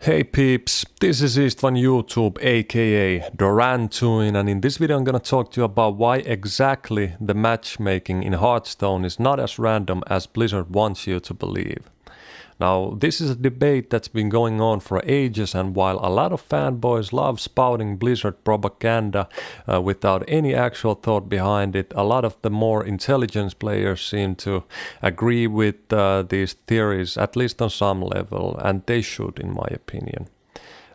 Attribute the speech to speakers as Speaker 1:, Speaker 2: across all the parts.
Speaker 1: Hey peeps, this is Istvan YouTube aka Dorantuin, and in this video I'm gonna talk to you about why exactly the matchmaking in Hearthstone is not as random as Blizzard wants you to believe. Now, this is a debate that's been going on for ages, and while a lot of fanboys love spouting Blizzard propaganda without any actual thought behind it, a lot of the more intelligent players seem to agree with these theories, at least on some level, and they should, in my opinion.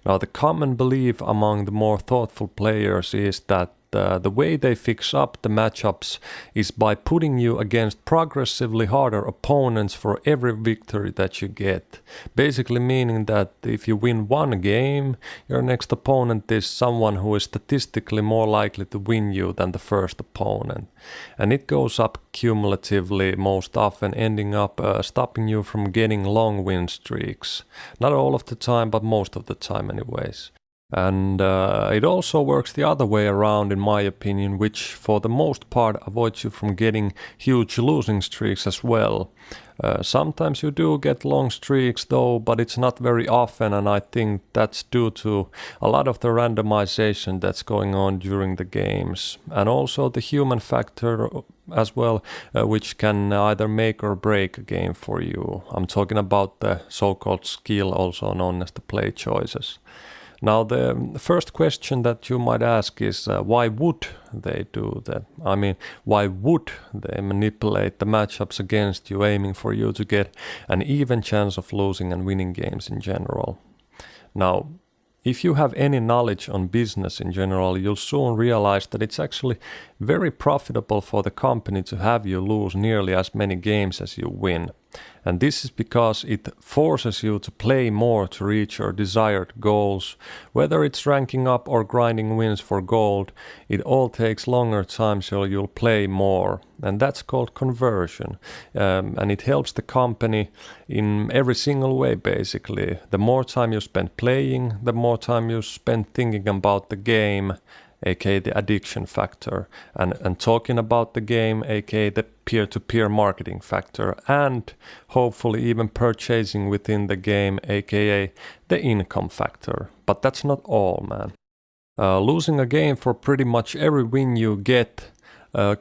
Speaker 1: Now, the common belief among the more thoughtful players is that the way they fix up the matchups is by putting you against progressively harder opponents for every victory that you get. Basically meaning that if you win one game, your next opponent is someone who is statistically more likely to win you than the first opponent. And it goes up cumulatively, most often ending up stopping you from getting long win streaks. Not all of the time, but most of the time anyways. And it also works the other way around, in my opinion, which for the most part avoids you from getting huge losing streaks as well. Sometimes you do get long streaks though, but it's not very often, and I think that's due to a lot of the randomization that's going on during the games. And also the human factor as well, which can either make or break a game for you. I'm talking about the so-called skill, also known as the play choices. Now, the first question that you might ask is why would they do that? I mean, why would they manipulate the matchups against you, aiming for you to get an even chance of losing and winning games in general? Now, if you have any knowledge on business in general, you'll soon realize that it's actually very profitable for the company to have you lose nearly as many games as you win. And this is because it forces you to play more to reach your desired goals. Whether it's ranking up or grinding wins for gold, it all takes longer time, so you'll play more. And that's called conversion. And it helps the company in every single way, basically. The more time you spend playing, the more time you spend thinking about the game, aka the addiction factor, and talking about the game, aka the peer-to-peer marketing factor, and hopefully even purchasing within the game, aka the income factor. But that's not all, man. Losing a game for pretty much every win you get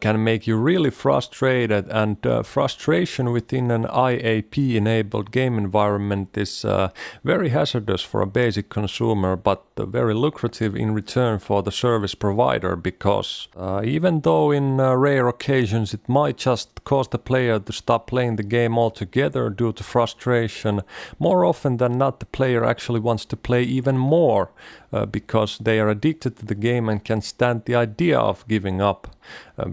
Speaker 1: can make you really frustrated, and frustration within an IAP-enabled game environment is very hazardous for a basic consumer, but very lucrative in return for the service provider, because even though in rare occasions it might just cause the player to stop playing the game altogether due to frustration, more often than not the player actually wants to play even more because they are addicted to the game and can't stand the idea of giving up.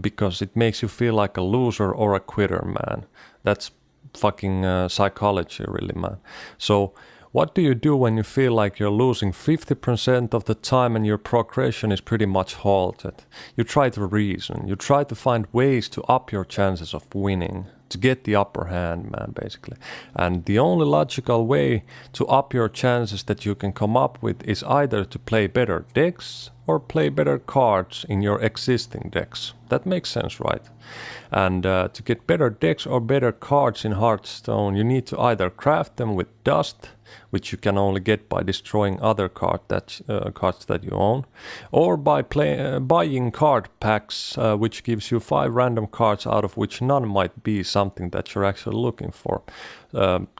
Speaker 1: Because it makes you feel like a loser or a quitter, man. That's fucking psychology, really, man. So what do you do when you feel like you're losing 50% of the time and your progression is pretty much halted? You try to reason. You try to find ways to up your chances of winning, to get the upper hand, man, basically. And the only logical way to up your chances that you can come up with is either to play better decks or play better cards in your existing decks. That makes sense, right? And to get better decks or better cards in Hearthstone, you need to either craft them with dust, which you can only get by destroying other cards that you own, or by buying card packs, which gives you 5 random cards out of which none might be something that you're actually looking for.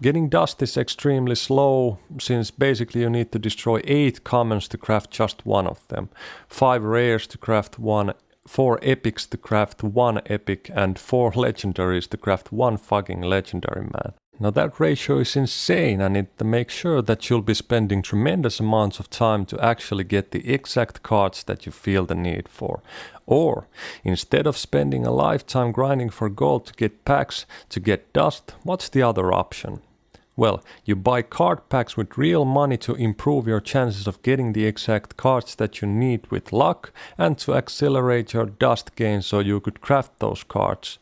Speaker 1: Getting dust is extremely slow, since basically you need to destroy 8 commons to craft just one of them, 5 rares to craft one, 4 epics to craft 1 epic, and 4 legendaries to craft 1 fucking legendary, man. Now that ratio is insane, and it makes sure that you'll be spending tremendous amounts of time to actually get the exact cards that you feel the need for. Or, instead of spending a lifetime grinding for gold to get packs to get dust, what's the other option? Well, you buy card packs with real money to improve your chances of getting the exact cards that you need with luck, and to accelerate your dust gain so you could craft those cards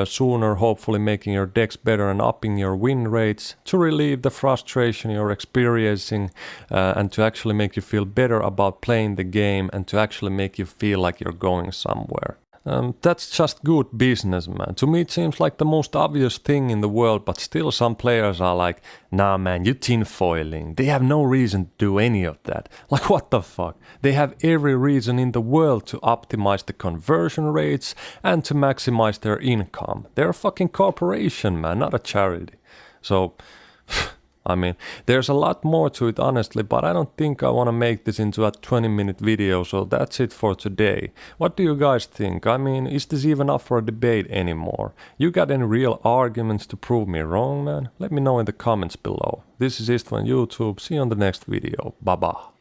Speaker 1: sooner, hopefully making your decks better and upping your win rates, to relieve the frustration you're experiencing, and to actually make you feel better about playing the game, and to actually make you feel like you're going somewhere. That's just good business, man. To me, it seems like the most obvious thing in the world, but still some players are like, nah, man, you tinfoiling. They have no reason to do any of that. Like, what the fuck? They have every reason in the world to optimize the conversion rates and to maximize their income. They're a fucking corporation, man, not a charity. So... I mean, there's a lot more to it, honestly, but I don't think I want to make this into a 20-minute video, so that's it for today. What do you guys think? I mean, is this even up for a debate anymore? You got any real arguments to prove me wrong, man? Let me know in the comments below. This is Istvan YouTube. See you on the next video. Bye-bye.